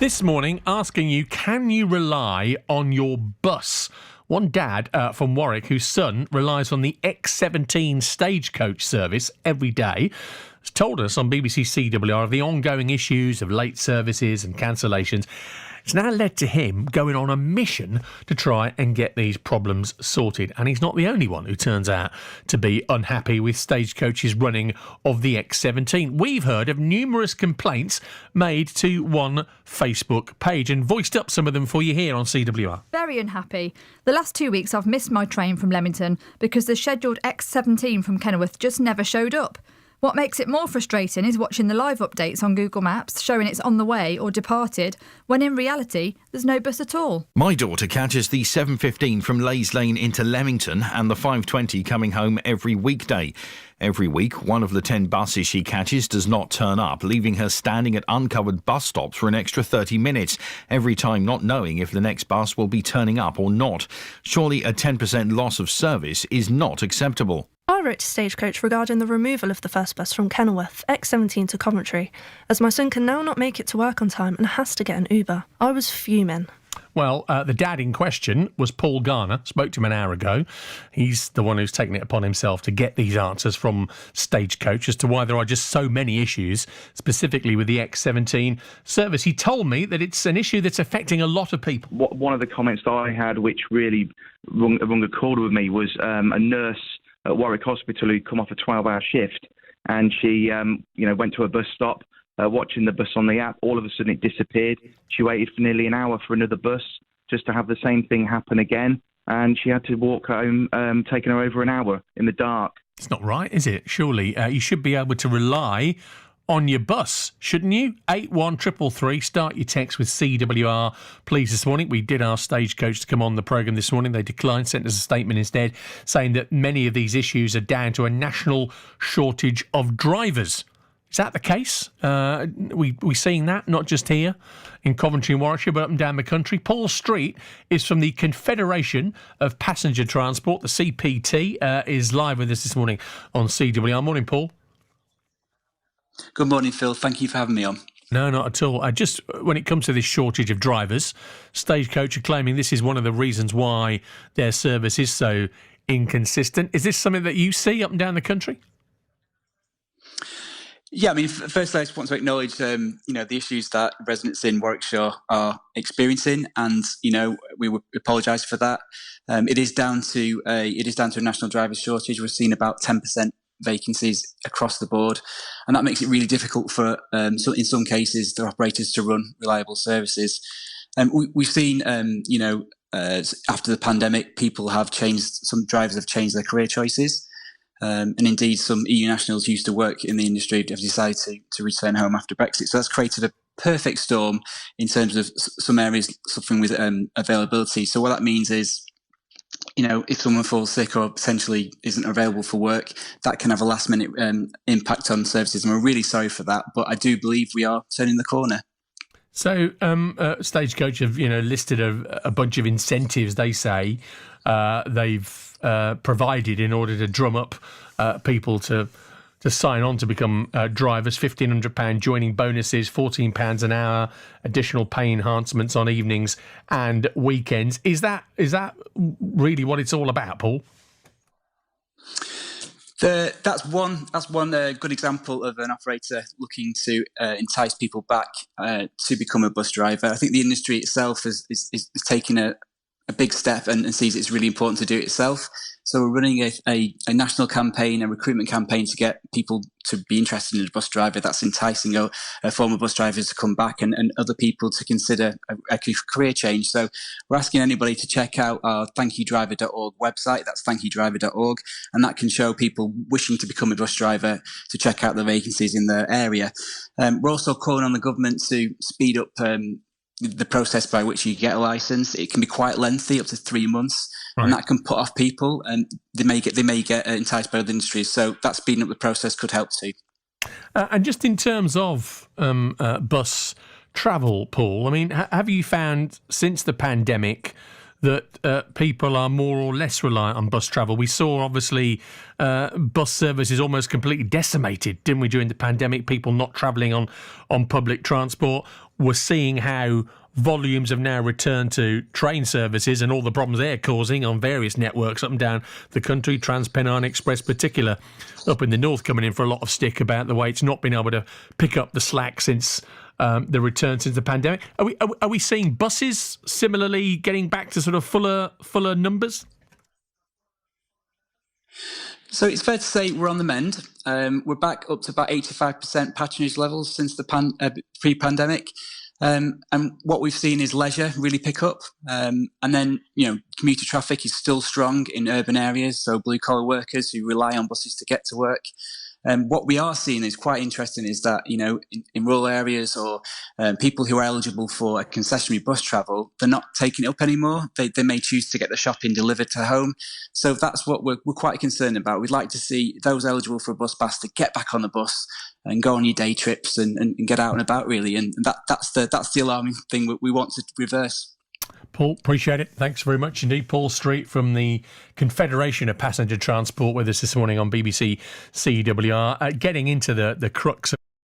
This morning, asking you, can you rely on your bus? One dad from Warwick, whose son relies on the X17 stagecoach service every day, has told us on BBC CWR of the ongoing issues of late services and cancellations. It's now led to him going on a mission to try and get these problems sorted. And he's not the only one who turns out to be unhappy with Stagecoach's running of the X17. We've heard of numerous complaints made to one Facebook page and voiced up some of them for you here on CWR. Very unhappy. The last 2 weeks I've missed my train from Leamington because the scheduled X17 from Kenilworth just never showed up. What makes it more frustrating is watching the live updates on Google Maps showing it's on the way or departed, when in reality, there's no bus at all. My daughter catches the 7:15 from Leys Lane into Leamington and the 5:20 coming home every weekday. Every week, one of the 10 buses she catches does not turn up, leaving her standing at uncovered bus stops for an extra 30 minutes, every time not knowing if the next bus will be turning up or not. Surely a 10% loss of service is not acceptable. I wrote to Stagecoach regarding the removal of the first bus from Kenilworth, X17 to Coventry, as my son can now not make it to work on time and has to get an Uber. I was fuming. Well, the dad in question was Paul Garner. Spoke to him an hour ago. He's the one who's taken it upon himself to get these answers from Stagecoach as to why there are just so many issues, specifically with the X17 service. He told me that it's an issue that's affecting a lot of people. One of the comments that I had, which really rung a chord with me, was a nurse at Warwick Hospital who'd come off a 12-hour shift, and she went to a bus stop, watching the bus on the app. All of a sudden it disappeared. She waited for nearly an hour for another bus just to have the same thing happen again, and she had to walk home, taking her over an hour in the dark. It's not right, is it? Surely you should be able to rely on your bus, shouldn't you? 81333, start your text with CWR, please, this morning. We did ask Stagecoach to come on the programme this morning. They declined, sent us a statement instead, saying that many of these issues are down to a national shortage of drivers. Is that the case? We seeing that, not just here in Coventry and Warwickshire, but up and down the country. Paul Street is from the Confederation of Passenger Transport, the CPT, is live with us this morning on CWR. Morning, Paul. Good morning, Phil. Thank you for having me on. No, not at all. Just when it comes to this shortage of drivers, Stagecoach are claiming this is one of the reasons why their service is so inconsistent. Is this something that you see up and down the country? Yeah, I mean, firstly, I just want to acknowledge, the issues that residents in Warwickshire are experiencing, and we would apologise for that. It is down to a national driver shortage. We're seeing about 10% vacancies across the board, and that makes it really difficult for in some cases the operators to run reliable services. We've seen after the pandemic, some drivers have changed their career choices, and indeed some EU nationals used to work in the industry have decided to return home after Brexit. So that's created a perfect storm in terms of some areas suffering with availability. So what that means is, if someone falls sick or potentially isn't available for work, that can have a last-minute impact on services, and we're really sorry for that. But I do believe we are turning the corner. So, Stagecoach have listed a bunch of incentives. They say they've provided in order to drum up people to sign on to become drivers. £1,500 joining bonuses, £14 an hour, additional pay enhancements on evenings and weekends. Is that really what it's all about, Paul? That's one good example of an operator looking to entice people back to become a bus driver. I think the industry itself is taking a big step and sees it's really important to do it itself. So we're running a national campaign, a recruitment campaign to get people to be interested in a bus driver. That's enticing former bus drivers to come back and other people to consider a career change. So we're asking anybody to check out our thankyouDriver.org website. That's thankyouDriver.org. And that can show people wishing to become a bus driver to check out the vacancies in their area. We're also calling on the government to speed up the process by which you get a licence. It can be quite lengthy, up to 3 months. Right. And that can put off people, and they may get enticed by other industries. So that speeding up the process could help too. And just in terms of bus travel, Paul, I mean, have you found since the pandemic that people are more or less reliant on bus travel? We saw, obviously, bus services almost completely decimated, didn't we, during the pandemic, people not travelling on public transport. we're seeing how volumes have now returned to train services and all the problems they're causing on various networks up and down the country. Trans-Pennine Express particular up in the north coming in for a lot of stick about the way it's not been able to pick up the slack since the return since the pandemic. Are we seeing buses similarly getting back to sort of fuller numbers? So it's fair to say we're on the mend. We're back up to about 85% patronage levels since the pre-pandemic. And what we've seen is leisure really pick up. And then, commuter traffic is still strong in urban areas. So blue collar workers who rely on buses to get to work. What we are seeing is quite interesting is that, in rural areas or people who are eligible for a concessionary bus travel, they're not taking it up anymore. They may choose to get the shopping delivered to home. So that's what we're quite concerned about. We'd like to see those eligible for a bus pass to get back on the bus and go on your day trips and get out and about, really. And that's the alarming thing we want to reverse. Paul, appreciate it. Thanks very much indeed. Paul Street from the Confederation of Passenger Transport with us this morning on BBC CWR. Getting into the crux